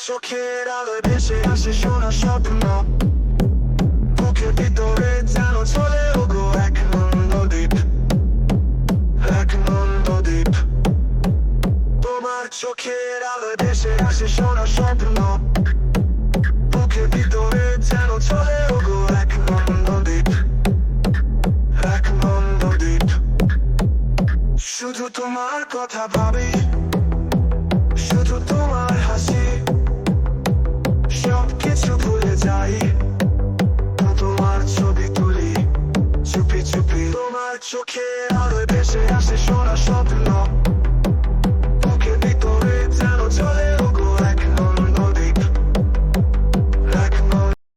চোখের আলোয় ভেসে আসে সোনা স্বপ্ন, বুকের ভিতরে যেন চলে ওগো এক নন্দদ্বীপ, এক নন্দদ্বীপ। তোমার চোখের আলোয় ভেসে আসে সোনা স্বপ্ন, বুকের ভিতরে যেন চলে ওগো এক নন্দদ্বীপ, এক নন্দদ্বীপ। শুধু তোমার কথা ভাবি